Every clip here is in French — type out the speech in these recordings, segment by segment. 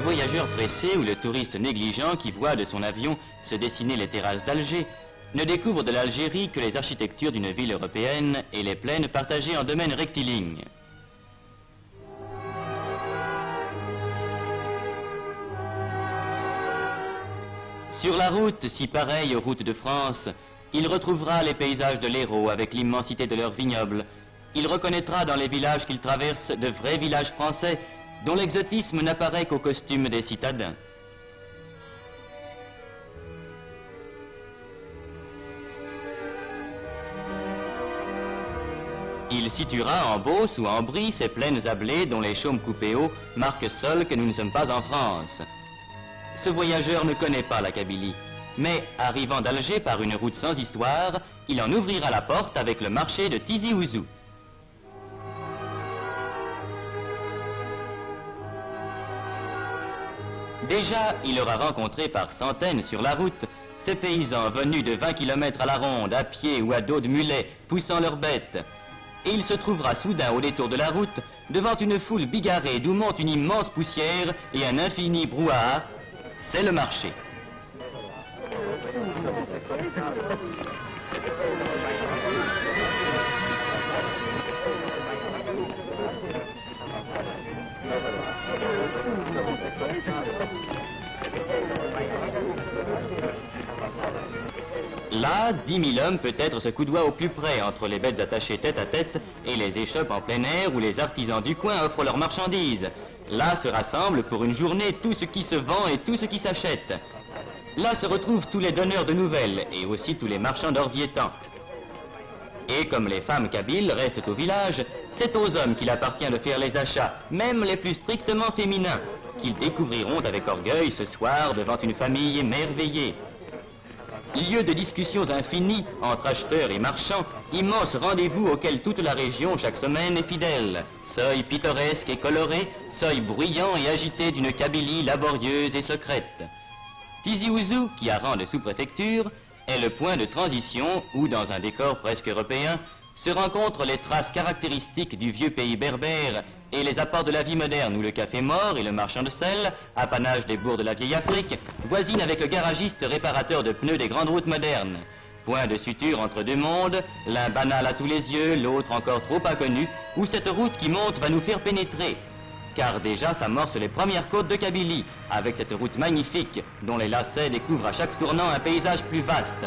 Le voyageur pressé ou le touriste négligent qui voit de son avion se dessiner les terrasses d'Alger ne découvre de l'Algérie que les architectures d'une ville européenne et les plaines partagées en domaines rectilignes. Sur la route, si pareille aux routes de France, il retrouvera les paysages de l'Hérault avec l'immensité de leurs vignobles. Il reconnaîtra dans les villages qu'il traverse de vrais villages français dont l'exotisme n'apparaît qu'au costume des citadins. Il situera en Beauce ou en Brie ces plaines à blé dont les chaumes coupés hauts marquent seuls que nous ne sommes pas en France. Ce voyageur ne connaît pas la Kabylie, mais arrivant d'Alger par une route sans histoire, il en ouvrira la porte avec le marché de Tizi Ouzou. Déjà, il aura rencontré par centaines sur la route ces paysans venus de 20 km à la ronde, à pied ou à dos de mulet, poussant leurs bêtes. Et il se trouvera soudain au détour de la route, devant une foule bigarrée d'où monte une immense poussière et un infini brouhaha. C'est le marché. Là, 10 000 hommes peut-être se coudoient au plus près entre les bêtes attachées tête à tête et les échoppes en plein air où les artisans du coin offrent leurs marchandises. Là se rassemble pour une journée tout ce qui se vend et tout ce qui s'achète. Là se retrouvent tous les donneurs de nouvelles et aussi tous les marchands d'orviétans. Et comme les femmes kabyles restent au village, c'est aux hommes qu'il appartient de faire les achats, même les plus strictement féminins, qu'ils découvriront avec orgueil ce soir devant une famille émerveillée. Lieu de discussions infinies entre acheteurs et marchands, immense rendez-vous auquel toute la région chaque semaine est fidèle. Seuil pittoresque et coloré, seuil bruyant et agité d'une Kabylie laborieuse et secrète. Tizi Ouzou, qui a rang de sous-préfecture, est le point de transition où, dans un décor presque européen, se rencontrent les traces caractéristiques du vieux pays berbère et les apports de la vie moderne où le café mort et le marchand de sel, apanage des bourgs de la vieille Afrique, voisinent avec le garagiste réparateur de pneus des grandes routes modernes. Point de suture entre deux mondes, l'un banal à tous les yeux, l'autre encore trop inconnu, où cette route qui monte va nous faire pénétrer. Car déjà s'amorcent les premières côtes de Kabylie, avec cette route magnifique dont les lacets découvrent à chaque tournant un paysage plus vaste.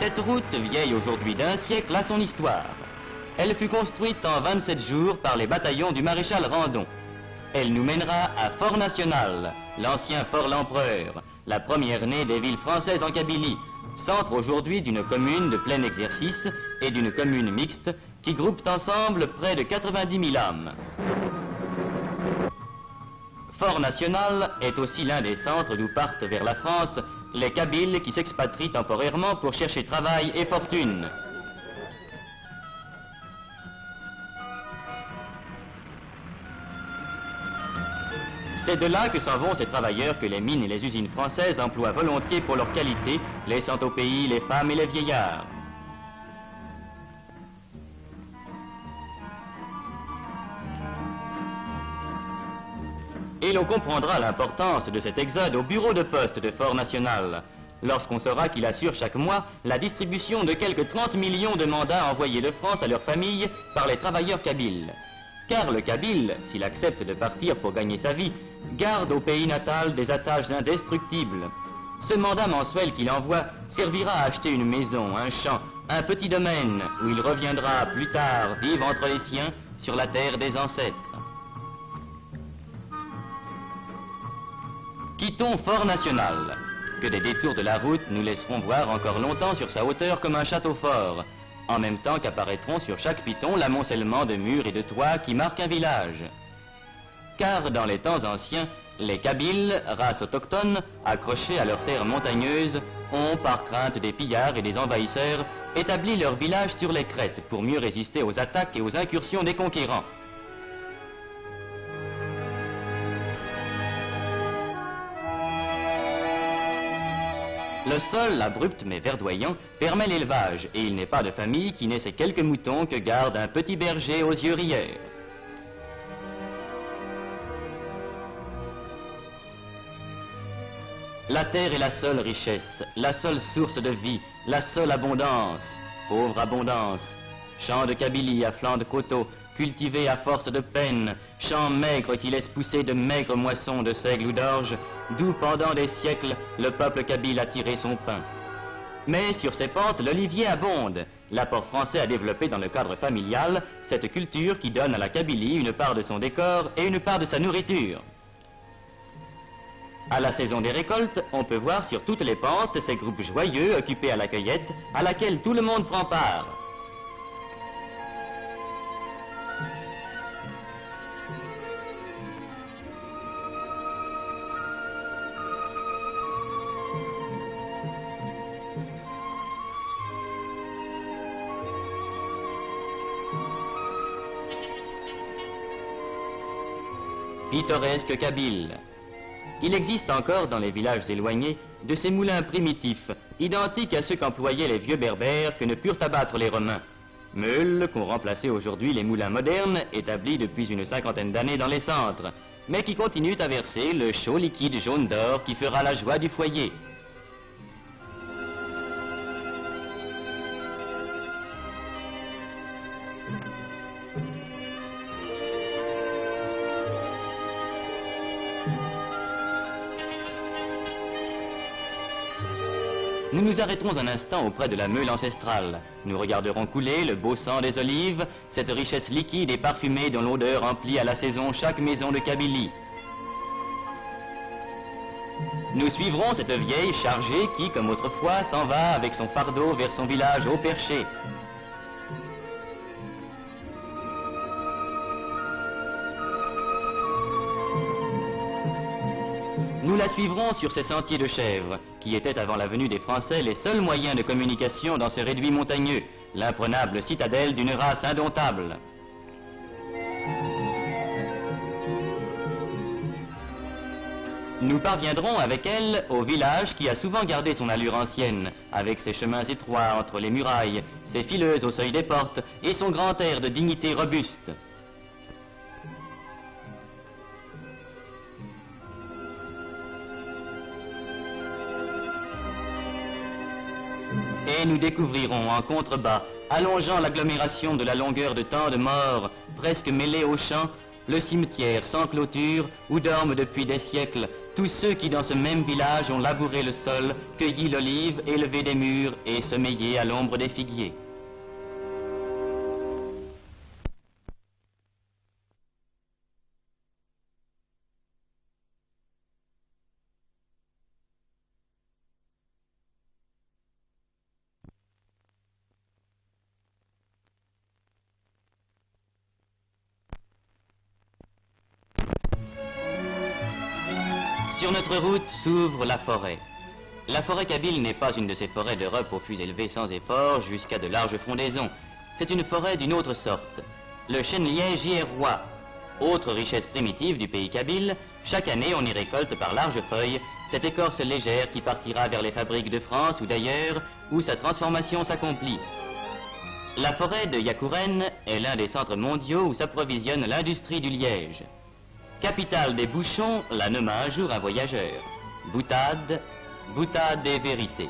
Cette route, vieille aujourd'hui d'un siècle, a son histoire. Elle fut construite en 27 jours par les bataillons du maréchal Randon. Elle nous mènera à Fort National, l'ancien Fort l'Empereur, la première née des villes françaises en Kabylie, centre aujourd'hui d'une commune de plein exercice et d'une commune mixte qui groupent ensemble près de 90 000 âmes. Fort National est aussi l'un des centres d'où partent vers la France les Kabyles qui s'expatrient temporairement pour chercher travail et fortune. C'est de là que s'en vont ces travailleurs que les mines et les usines françaises emploient volontiers pour leur qualité, laissant au pays les femmes et les vieillards. Et l'on comprendra l'importance de cet exode au bureau de poste de Fort National, lorsqu'on saura qu'il assure chaque mois la distribution de quelques 30 millions de mandats envoyés de France à leurs familles par les travailleurs kabyles. Car le Kabyle, s'il accepte de partir pour gagner sa vie, garde au pays natal des attaches indestructibles. Ce mandat mensuel qu'il envoie servira à acheter une maison, un champ, un petit domaine, où il reviendra plus tard vivre entre les siens sur la terre des ancêtres. Quittons Fort National, que des détours de la route nous laisseront voir encore longtemps sur sa hauteur comme un château fort, en même temps qu'apparaîtront sur chaque piton l'amoncellement de murs et de toits qui marquent un village. Car dans les temps anciens, les Kabyles, race autochtone, accrochés à leurs terres montagneuses, ont, par crainte des pillards et des envahisseurs, établi leur village sur les crêtes pour mieux résister aux attaques et aux incursions des conquérants. Le sol, abrupt mais verdoyant, permet l'élevage, et il n'est pas de famille qui n'ait ces quelques moutons que garde un petit berger aux yeux rieurs. La terre est la seule richesse, la seule source de vie, la seule abondance. Pauvre abondance. Champs de Kabylie à flanc de coteaux, cultivés à force de peine, champs maigres qui laissent pousser de maigres moissons de seigle ou d'orge, d'où pendant des siècles le peuple kabyle a tiré son pain. Mais sur ces pentes, l'olivier abonde. L'apport français a développé dans le cadre familial cette culture qui donne à la Kabylie une part de son décor et une part de sa nourriture. À la saison des récoltes, on peut voir sur toutes les pentes ces groupes joyeux occupés à la cueillette, à laquelle tout le monde prend part. Pittoresque kabyle. Il existe encore dans les villages éloignés de ces moulins primitifs, identiques à ceux qu'employaient les vieux berbères que ne purent abattre les Romains. Meules qu'ont remplacé aujourd'hui les moulins modernes, établis depuis une cinquantaine d'années dans les centres, mais qui continuent à verser le chaud liquide jaune d'or qui fera la joie du foyer. Nous nous arrêterons un instant auprès de la meule ancestrale. Nous regarderons couler le beau sang des olives, cette richesse liquide et parfumée dont l'odeur emplit à la saison chaque maison de Kabylie. Nous suivrons cette vieille chargée qui, comme autrefois, s'en va avec son fardeau vers son village haut perché. Nous la suivrons sur ces sentiers de chèvres, qui étaient avant la venue des Français les seuls moyens de communication dans ces réduits montagneux, l'imprenable citadelle d'une race indomptable. Nous parviendrons avec elle au village qui a souvent gardé son allure ancienne, avec ses chemins étroits entre les murailles, ses fileuses au seuil des portes et son grand air de dignité robuste. Et nous découvrirons en contrebas, allongeant l'agglomération de la longueur de tant de morts, presque mêlés aux champs, le cimetière sans clôture où dorment depuis des siècles tous ceux qui dans ce même village ont labouré le sol, cueilli l'olive, élevé des mûres et sommeillé à l'ombre des figuiers. Sur notre route s'ouvre la forêt. La forêt kabyle n'est pas une de ces forêts d'Europe aux fûts élevés sans effort jusqu'à de larges frondaisons. C'est une forêt d'une autre sorte. Le chêne-liège y est roi. Autre richesse primitive du pays kabyle, chaque année on y récolte par larges feuilles cette écorce légère qui partira vers les fabriques de France ou d'ailleurs où sa transformation s'accomplit. La forêt de Yakouren est l'un des centres mondiaux où s'approvisionne l'industrie du liège. Capitale des bouchons, la nomma un jour un voyageur. Boutade, boutade et vérité.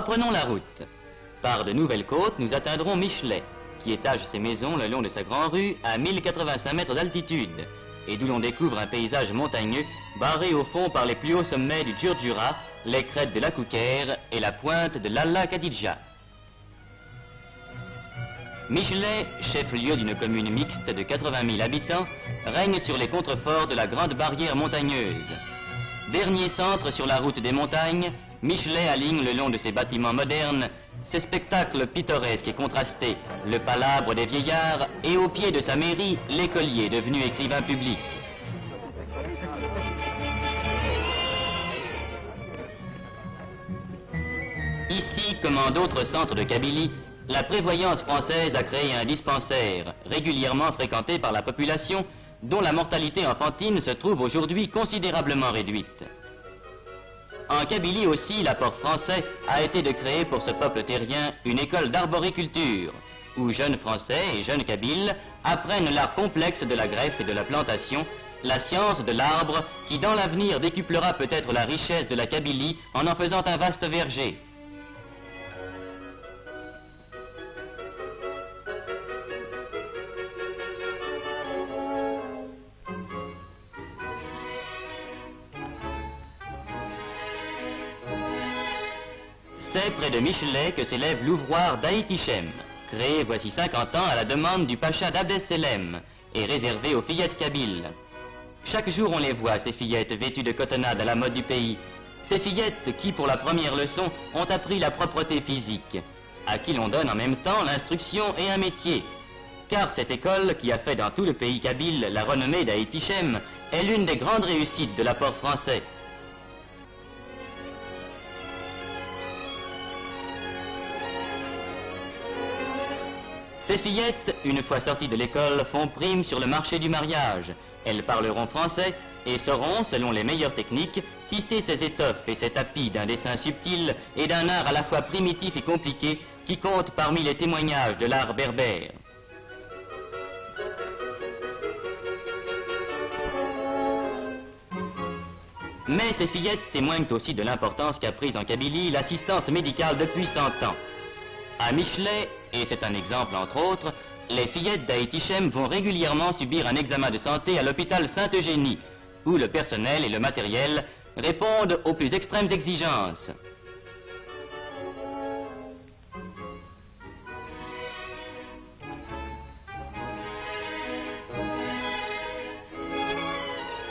Reprenons la route. Par de nouvelles côtes, nous atteindrons Michelet, qui étage ses maisons le long de sa grande rue à 1085 mètres d'altitude, et d'où l'on découvre un paysage montagneux barré au fond par les plus hauts sommets du Djurdjura, les crêtes de la Kouker et la pointe de l'Alla Khadidja. Michelet, chef-lieu d'une commune mixte de 80 000 habitants, règne sur les contreforts de la grande barrière montagneuse. Dernier centre sur la route des montagnes, Michelet aligne le long de ses bâtiments modernes ses spectacles pittoresques et contrastés, le palabre des vieillards et au pied de sa mairie, l'écolier devenu écrivain public. Ici comme en d'autres centres de Kabylie, la prévoyance française a créé un dispensaire, régulièrement fréquenté par la population, dont la mortalité enfantine se trouve aujourd'hui considérablement réduite. En Kabylie aussi, l'apport français a été de créer pour ce peuple terrien une école d'arboriculture, où jeunes Français et jeunes Kabyles apprennent l'art complexe de la greffe et de la plantation, la science de l'arbre qui dans l'avenir décuplera peut-être la richesse de la Kabylie en faisant un vaste verger. C'est près de Michelet que s'élève l'ouvroir d'Aït-Ichem, créé voici 50 ans à la demande du pacha d'Abdesselem et réservé aux fillettes kabyles. Chaque jour on les voit, ces fillettes vêtues de cotonnade à la mode du pays. Ces fillettes qui, pour la première leçon, ont appris la propreté physique, à qui l'on donne en même temps l'instruction et un métier. Car cette école, qui a fait dans tout le pays kabyle la renommée d'Aït-Ichem, est l'une des grandes réussites de l'apport français. Ces fillettes, une fois sorties de l'école, font prime sur le marché du mariage. Elles parleront français et sauront, selon les meilleures techniques, tisser ces étoffes et ces tapis d'un dessin subtil et d'un art à la fois primitif et compliqué qui compte parmi les témoignages de l'art berbère. Mais ces fillettes témoignent aussi de l'importance qu'a prise en Kabylie l'assistance médicale depuis 100 ans. À Michelet, et c'est un exemple entre autres, les fillettes d'Aït-Ichem vont régulièrement subir un examen de santé à l'hôpital Sainte-Eugénie, où le personnel et le matériel répondent aux plus extrêmes exigences.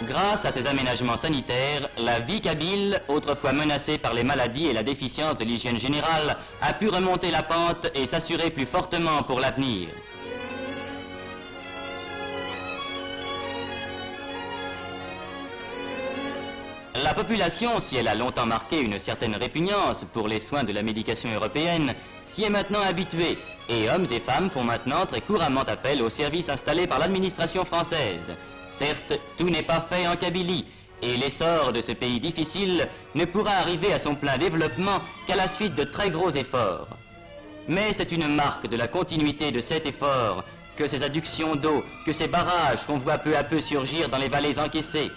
Grâce à ces aménagements sanitaires, la vie kabyle, autrefois menacée par les maladies et la déficience de l'hygiène générale, a pu remonter la pente et s'assurer plus fortement pour l'avenir. La population, si elle a longtemps marqué une certaine répugnance pour les soins de la médication européenne, s'y est maintenant habituée, et hommes et femmes font maintenant très couramment appel aux services installés par l'administration française. Certes, tout n'est pas fait en Kabylie, et l'essor de ce pays difficile ne pourra arriver à son plein développement qu'à la suite de très gros efforts. Mais c'est une marque de la continuité de cet effort que ces adductions d'eau, que ces barrages qu'on voit peu à peu surgir dans les vallées encaissées.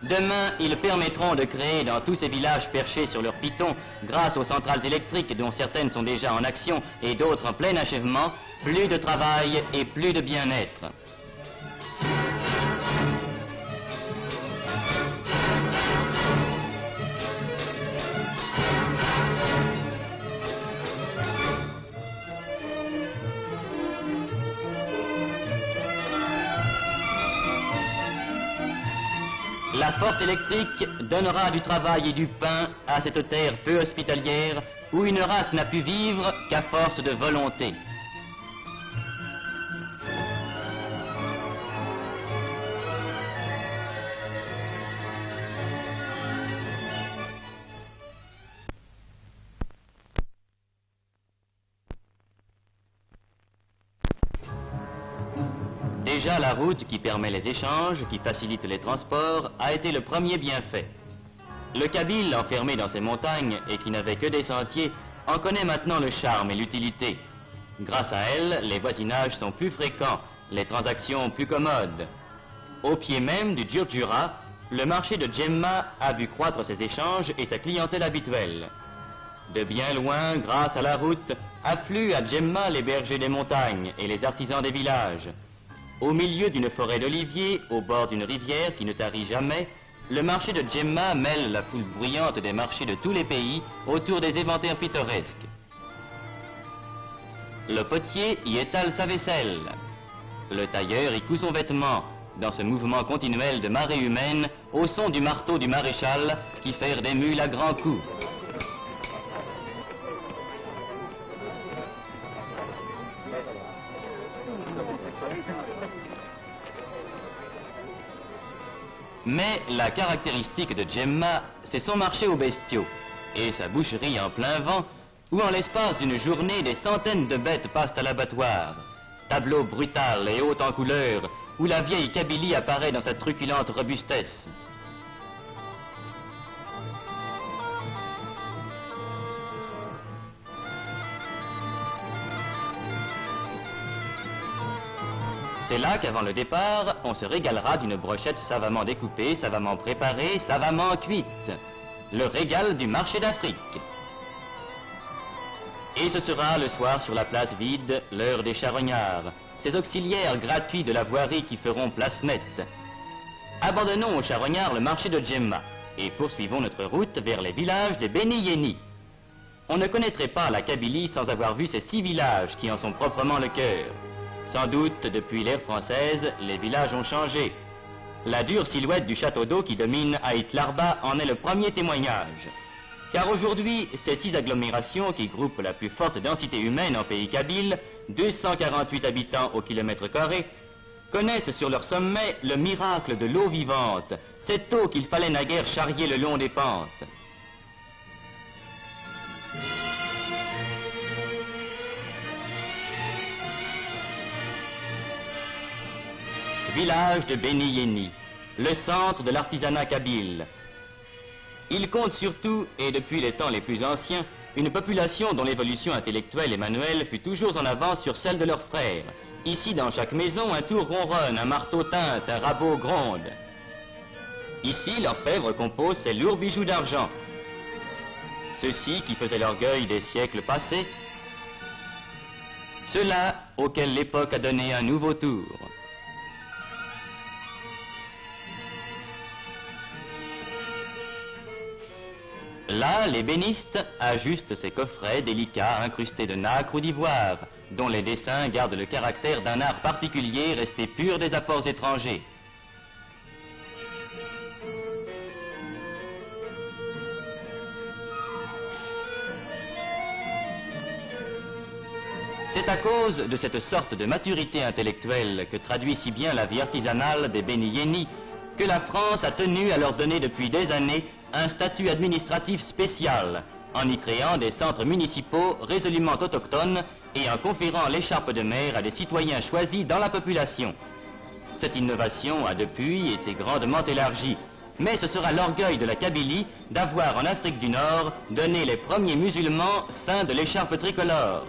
Demain, ils permettront de créer dans tous ces villages perchés sur leurs pitons, grâce aux centrales électriques dont certaines sont déjà en action et d'autres en plein achèvement, plus de travail et plus de bien-être. La force électrique donnera du travail et du pain à cette terre peu hospitalière où une race n'a pu vivre qu'à force de volonté. Déjà, la route qui permet les échanges, qui facilite les transports, a été le premier bienfait. Le Kabyle, enfermé dans ses montagnes et qui n'avait que des sentiers, en connaît maintenant le charme et l'utilité. Grâce à elle, les voisinages sont plus fréquents, les transactions plus commodes. Au pied même du Djurdjura, le marché de Djemma a vu croître ses échanges et sa clientèle habituelle. De bien loin, grâce à la route, affluent à Djemma les bergers des montagnes et les artisans des villages. Au milieu d'une forêt d'oliviers, au bord d'une rivière qui ne tarit jamais, le marché de Djemma mêle la foule bruyante des marchés de tous les pays autour des éventaires pittoresques. Le potier y étale sa vaisselle. Le tailleur y coud son vêtement, dans ce mouvement continuel de marée humaine, au son du marteau du maréchal qui ferre des mules à grands coups. Mais la caractéristique de Djemma, c'est son marché aux bestiaux et sa boucherie en plein vent, où en l'espace d'une journée, des centaines de bêtes passent à l'abattoir. Tableau brutal et haut en couleur, où la vieille Kabylie apparaît dans sa truculente robustesse. C'est là qu'avant le départ, on se régalera d'une brochette savamment découpée, savamment préparée, savamment cuite. Le régal du marché d'Afrique. Et ce sera le soir sur la place vide, l'heure des charognards, ces auxiliaires gratuits de la voirie qui feront place nette. Abandonnons aux charognards le marché de Djemma et poursuivons notre route vers les villages des Beni Yeni. On ne connaîtrait pas la Kabylie sans avoir vu ces 6 villages qui en sont proprement le cœur. Sans doute, depuis l'ère française, les villages ont changé. La dure silhouette du château d'eau qui domine Haït Larba en est le premier témoignage. Car aujourd'hui, ces 6 agglomérations qui groupent la plus forte densité humaine en pays kabyle, 248 habitants au kilomètre carré, connaissent sur leur sommet le miracle de l'eau vivante, cette eau qu'il fallait naguère charrier le long des pentes. Village de Beni Yeni, le centre de l'artisanat kabyle. Il compte surtout, et depuis les temps les plus anciens, une population dont l'évolution intellectuelle et manuelle fut toujours en avance sur celle de leurs frères. Ici, dans chaque maison, un tour ronronne, un marteau tinte, un rabot gronde. Ici, l'orfèvre compose ses lourds bijoux d'argent. Ceux-ci qui faisaient l'orgueil des siècles passés, ceux-là auxquels l'époque a donné un nouveau tour. Là, l'ébéniste ajuste ses coffrets délicats incrustés de nacre ou d'ivoire, dont les dessins gardent le caractère d'un art particulier resté pur des apports étrangers. C'est à cause de cette sorte de maturité intellectuelle que traduit si bien la vie artisanale des Beni Yeni que la France a tenu à leur donner depuis des années un statut administratif spécial, en y créant des centres municipaux résolument autochtones et en conférant l'écharpe de maire à des citoyens choisis dans la population. Cette innovation a depuis été grandement élargie, mais ce sera l'orgueil de la Kabylie d'avoir en Afrique du Nord donné les premiers musulmans saints de l'écharpe tricolore.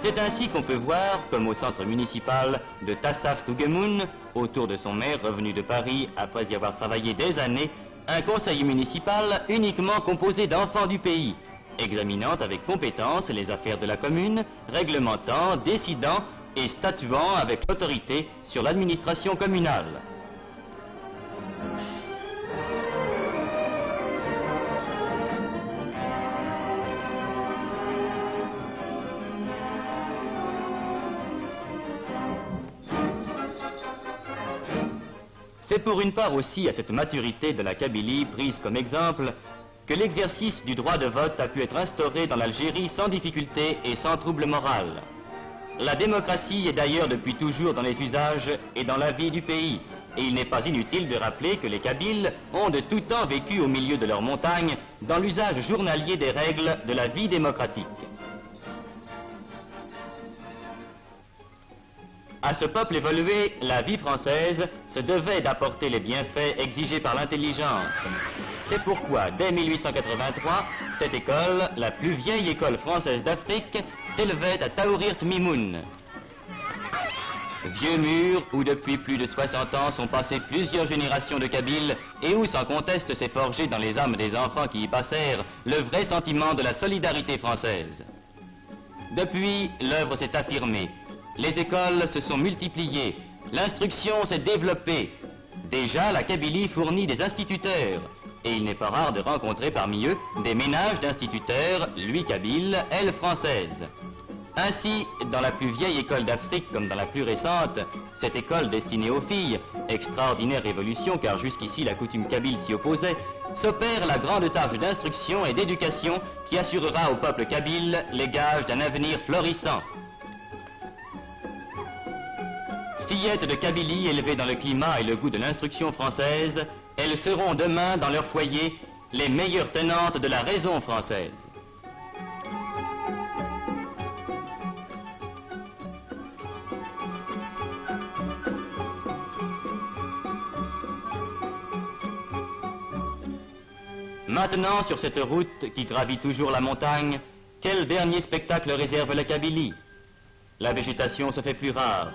C'est ainsi qu'on peut voir, comme au centre municipal de Tassaf Tougemoun, autour de son maire revenu de Paris après y avoir travaillé des années, un conseil municipal uniquement composé d'enfants du pays, examinant avec compétence les affaires de la commune, réglementant, décidant et statuant avec l'autorité sur l'administration communale. C'est pour une part aussi à cette maturité de la Kabylie prise comme exemple que l'exercice du droit de vote a pu être instauré dans l'Algérie sans difficulté et sans trouble moral. La démocratie est d'ailleurs depuis toujours dans les usages et dans la vie du pays, et il n'est pas inutile de rappeler que les Kabyles ont de tout temps vécu au milieu de leurs montagnes dans l'usage journalier des règles de la vie démocratique. À ce peuple évolué, la vie française se devait d'apporter les bienfaits exigés par l'intelligence. C'est pourquoi, dès 1883, cette école, la plus vieille école française d'Afrique, s'élevait à Taourirt Mimoun. Vieux mur où depuis plus de 60 ans sont passées plusieurs générations de Kabyles et où sans conteste s'est forgé dans les âmes des enfants qui y passèrent le vrai sentiment de la solidarité française. Depuis, l'œuvre s'est affirmée. Les écoles se sont multipliées, l'instruction s'est développée. Déjà, la Kabylie fournit des instituteurs, et il n'est pas rare de rencontrer parmi eux des ménages d'instituteurs, lui kabyle, elle française. Ainsi, dans la plus vieille école d'Afrique comme dans la plus récente, cette école destinée aux filles, extraordinaire révolution car jusqu'ici la coutume kabyle s'y opposait, s'opère la grande tâche d'instruction et d'éducation qui assurera au peuple kabyle les gages d'un avenir florissant. Fillettes de Kabylie élevées dans le climat et le goût de l'instruction française, elles seront demain dans leur foyer les meilleures tenantes de la raison française. Maintenant, sur cette route qui gravit toujours la montagne, quel dernier spectacle réserve la Kabylie? La végétation se fait plus rare.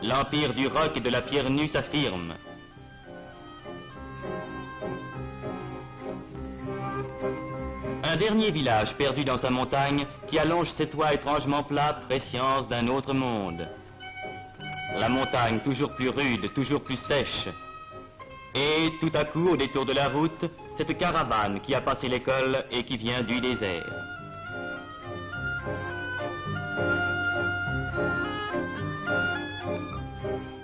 L'empire du roc et de la pierre nue s'affirme. Un dernier village perdu dans sa montagne qui allonge ses toits étrangement plats, prescience d'un autre monde. La montagne toujours plus rude, toujours plus sèche. Et tout à coup, au détour de la route, cette caravane qui a passé l'école et qui vient du désert.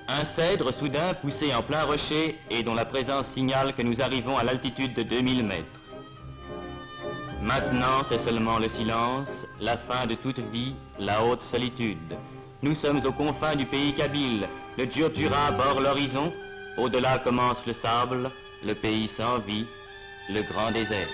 Un cèdre soudain poussé en plein rocher et dont la présence signale que nous arrivons à l'altitude de 2000 mètres. Maintenant, c'est seulement le silence, la fin de toute vie, la haute solitude. Nous sommes aux confins du pays kabyle, le Djurdjura bord l'horizon, au-delà commence le sable, le pays sans vie, le grand désert.